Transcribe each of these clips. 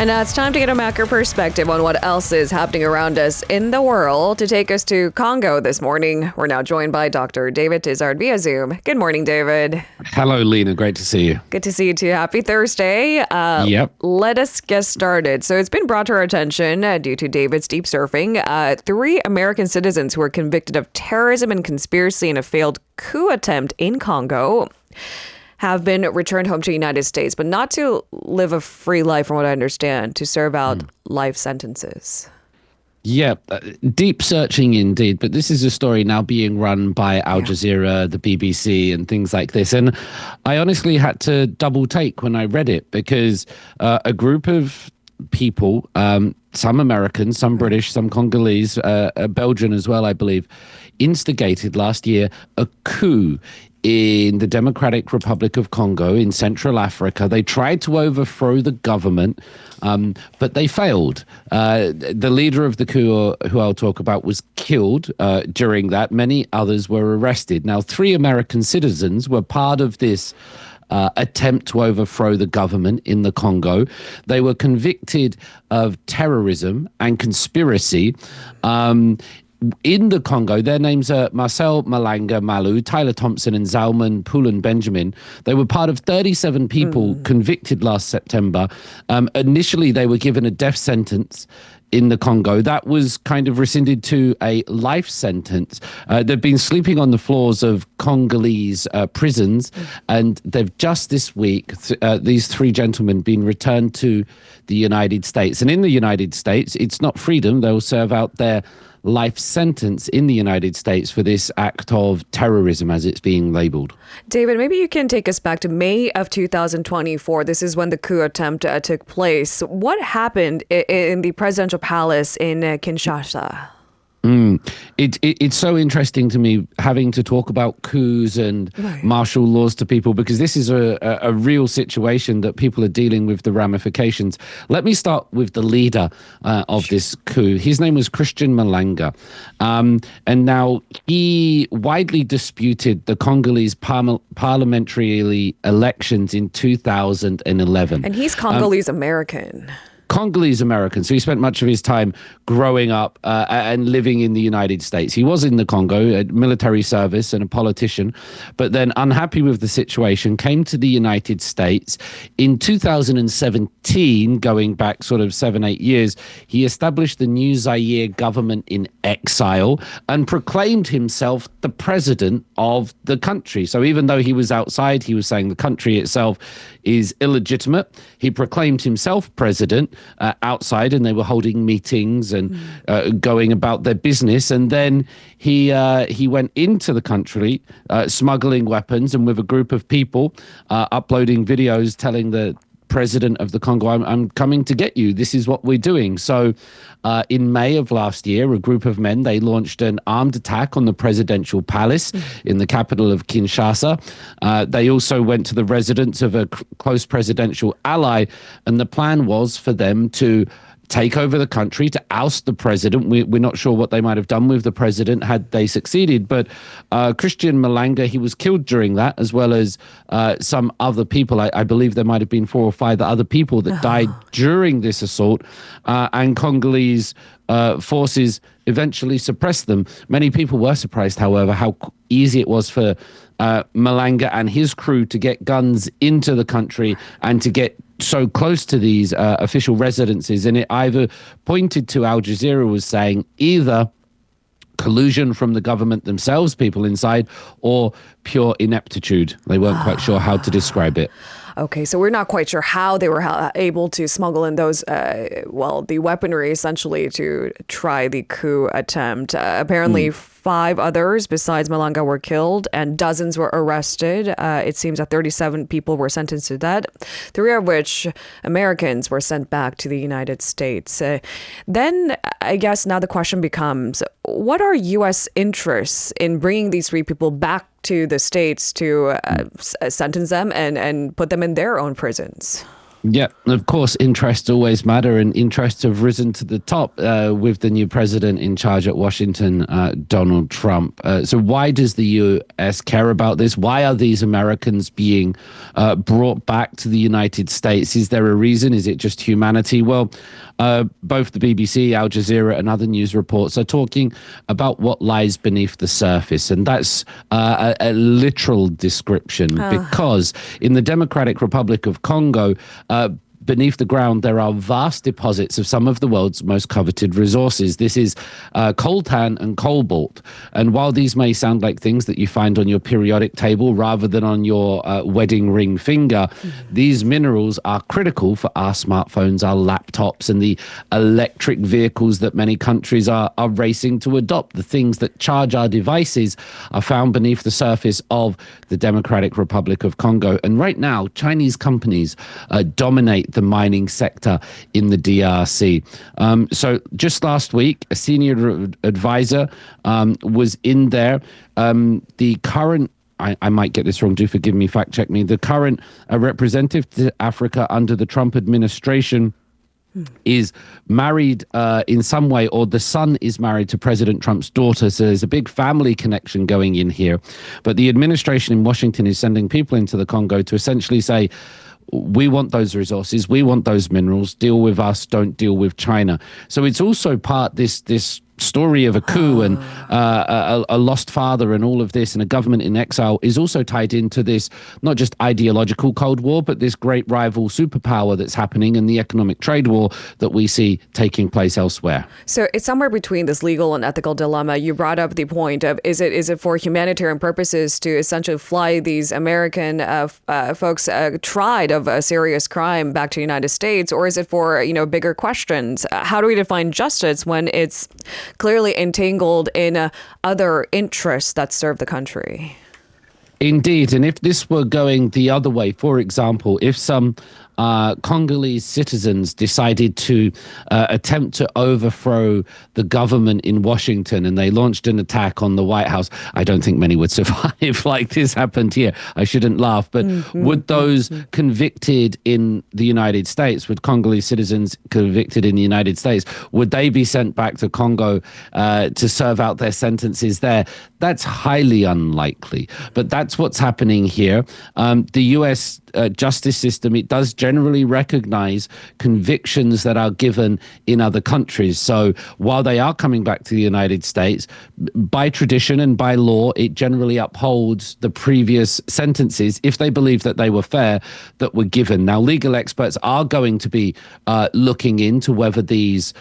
And now it's time to get a macro perspective on what else is happening around us in the world. To take us to Congo this morning, we're now joined by Dr. David Tizzard via Zoom. Good morning, David. Hello, Lena. Great to see you. Good to see you too. Happy Thursday. Yep. Let us get started. So it's been brought to our attention due to David's deep surfing. 3 American citizens who were convicted of terrorism and conspiracy in a failed coup attempt in Congo have been returned home to the United States, but not to live a free life, from what I understand, to serve out life sentences. Yeah, deep searching indeed. But this is a story now being run by Al Jazeera, the BBC, and things like this. And I honestly had to double take when I read it, because a group of people, some Americans, some British, some Congolese, Belgian as well, I believe, instigated last year a coup in the Democratic Republic of Congo in Central Africa. They tried to overthrow the government, but they failed. The leader of the coup, who I'll talk about, was killed during that. Many others were arrested. Now, 3 American citizens were part of this attempt to overthrow the government in the Congo. They were convicted of terrorism and conspiracy. In the Congo, their names are Marcel Malanga Malu, Tyler Thompson, and Zalman Poulan Benjamin. They were part of 37 people convicted last September. Initially, they were given a death sentence in the Congo. That was kind of rescinded to a life sentence. They've been sleeping on the floors of Congolese prisons, and they've just this week, these 3 gentlemen, been returned to the United States. And in the United States, it's not freedom. They'll serve out their life sentence in the United States for this act of terrorism, as it's being labeled. David, maybe you can take us back to May of 2024. This is when the coup attempt took place. What happened in the presidential palace in Kinshasa? It's so interesting to me having to talk about coups and martial laws to people, because this is a real situation that people are dealing with the ramifications. Let me start with the leader of this coup. His name was Christian Malanga. And now he widely disputed the Congolese parliamentary elections in 2011. And he's Congolese American. Congolese American. So he spent much of his time growing up and living in the United States. He was in the Congo, a military service and a politician, but then unhappy with the situation, came to the United States. In 2017, going back sort of 7-8 years, he established the New Zaire government in exile and proclaimed himself the president of the country. So even though he was outside, he was saying the country itself is illegitimate. He proclaimed himself president outside, and they were holding meetings and going about their business. And then he went into the country smuggling weapons, and with a group of people uploading videos telling the president of the Congo, I'm coming to get you. This is what we're doing. So in May of last year, a group of men, they launched an armed attack on the presidential palace in the capital of Kinshasa. They also went to the residence of a close presidential ally, and the plan was for them to take over the country, to oust the president. We're not sure what they might have done with the president had they succeeded. But Christian Malanga, he was killed during that, as well as some other people. I believe there might have been 4 or 5 other people that died during this assault. And Congolese forces eventually suppressed them. Many people were surprised, however, how easy it was for Malanga and his crew to get guns into the country and to get so close to these official residences. And it either pointed to, Al Jazeera was saying, either collusion from the government themselves, people inside, or pure ineptitude. They weren't quite sure how to describe it. Okay, so we're not quite sure how they were able to smuggle in those, the weaponry essentially to try the coup attempt. Apparently 5 others besides Malanga were killed and dozens were arrested. It seems that 37 people were sentenced to death, 3 of which Americans were sent back to the United States. Then I guess now the question becomes, what are U.S. interests in bringing these 3 people back to the States to sentence them and put them in their own prisons? Yeah, of course, interests always matter, and interests have risen to the top with the new president in charge at Washington, Donald Trump. So why does the U.S. care about this? Why are these Americans being brought back to the United States? Is there a reason? Is it just humanity? Well, both the BBC, Al Jazeera, and other news reports are talking about what lies beneath the surface, and that's a literal description, because in the Democratic Republic of Congo, beneath the ground, there are vast deposits of some of the world's most coveted resources. This is coltan and cobalt. And while these may sound like things that you find on your periodic table rather than on your wedding ring finger, these minerals are critical for our smartphones, our laptops, and the electric vehicles that many countries are racing to adopt. The things that charge our devices are found beneath the surface of the Democratic Republic of Congo. And right now, Chinese companies dominate the mining sector in the DRC. So just last week, a senior advisor was in there. The current, I might get this wrong, do forgive me, fact check me, the current representative to Africa under the Trump administration is married in some way, or the son is married to President Trump's daughter. So there's a big family connection going in here. But the administration in Washington is sending people into the Congo to essentially say, we want those resources, we want those minerals, deal with us, don't deal with China. So it's also part this story of a coup and a lost father and all of this, and a government in exile is also tied into this, not just ideological Cold War, but this great rival superpower that's happening and the economic trade war that we see taking place elsewhere. So it's somewhere between this legal and ethical dilemma. You brought up the point of, is it for humanitarian purposes to essentially fly these American folks tried of a serious crime back to the United States, or is it for, bigger questions? How do we define justice when it's clearly entangled in other interests that serve the country? Indeed. And if this were going the other way, for example, if some Congolese citizens decided to attempt to overthrow the government in Washington and they launched an attack on the White House, I don't think many would survive like this happened here. I shouldn't laugh. But would those convicted in the United States, would Congolese citizens convicted in the United States, would they be sent back to Congo to serve out their sentences there? That's highly unlikely. But that's what's happening here. The U.S. Justice system, it does generally recognize convictions that are given in other countries. So while they are coming back to the United States, by tradition and by law, it generally upholds the previous sentences if they believe that they were fair, that were given. Now, legal experts are going to be looking into whether these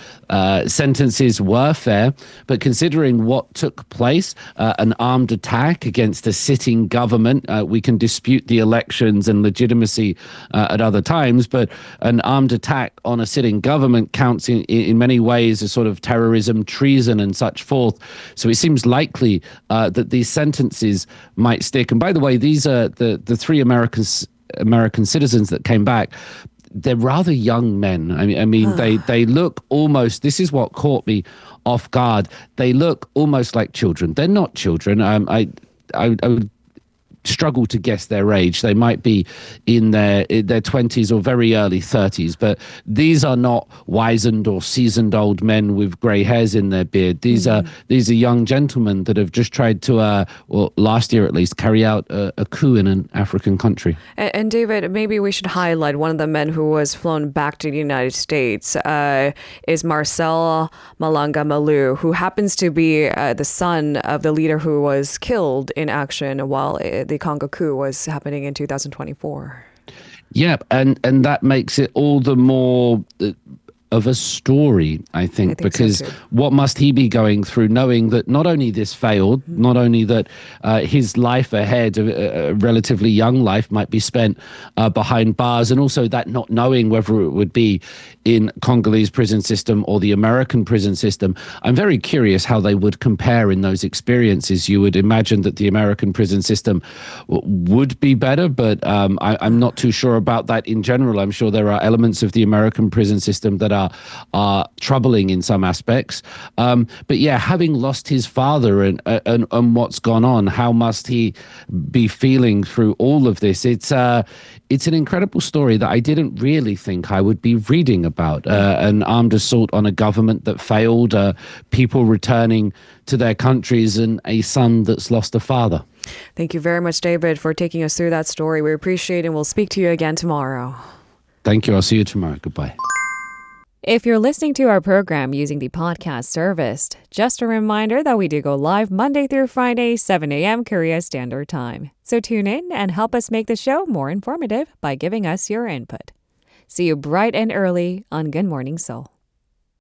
sentences were fair, but considering what took place, an armed attack against a sitting government, we can dispute the elections and legitimacy at other times, but an armed attack on a sitting government counts in many ways as sort of terrorism, treason, and such forth. So it seems likely that these sentences might stick. And by the way, these are the three American citizens that came back. They're rather young men. I mean, they look almost, this is what caught me off guard. They look almost like children. They're not children. I would struggle to guess their age. They might be in their 20s or very early 30s, but these are not wizened or seasoned old men with grey hairs in their beard. These are young gentlemen that have just tried to, well, last year at least, carry out a coup in an African country. And David, maybe we should highlight one of the men who was flown back to the United States is Marcel Malanga Malu, who happens to be the son of the leader who was killed in action while the Congo coup was happening in 2024. Yep, and that makes it all the more of a story, I think because so what must he be going through, knowing that not only this failed, not only that his life ahead, a relatively young life, might be spent behind bars, and also that not knowing whether it would be in Congolese prison system or the American prison system. I'm very curious how they would compare in those experiences. You would imagine that the American prison system would be better, but I'm not too sure about that in general. I'm sure there are elements of the American prison system that are are troubling in some aspects. But yeah, having lost his father and what's gone on, how must he be feeling through all of this? It's an incredible story that I didn't really think I would be reading about. An armed assault on a government that failed, people returning to their countries, and a son that's lost a father. Thank you very much, David, for taking us through that story. We appreciate it, and we'll speak to you again tomorrow. Thank you. I'll see you tomorrow. Goodbye. If you're listening to our program using the podcast service, just a reminder that we do go live Monday through Friday, 7 a.m. Korea Standard Time. So tune in and help us make the show more informative by giving us your input. See you bright and early on Good Morning Seoul.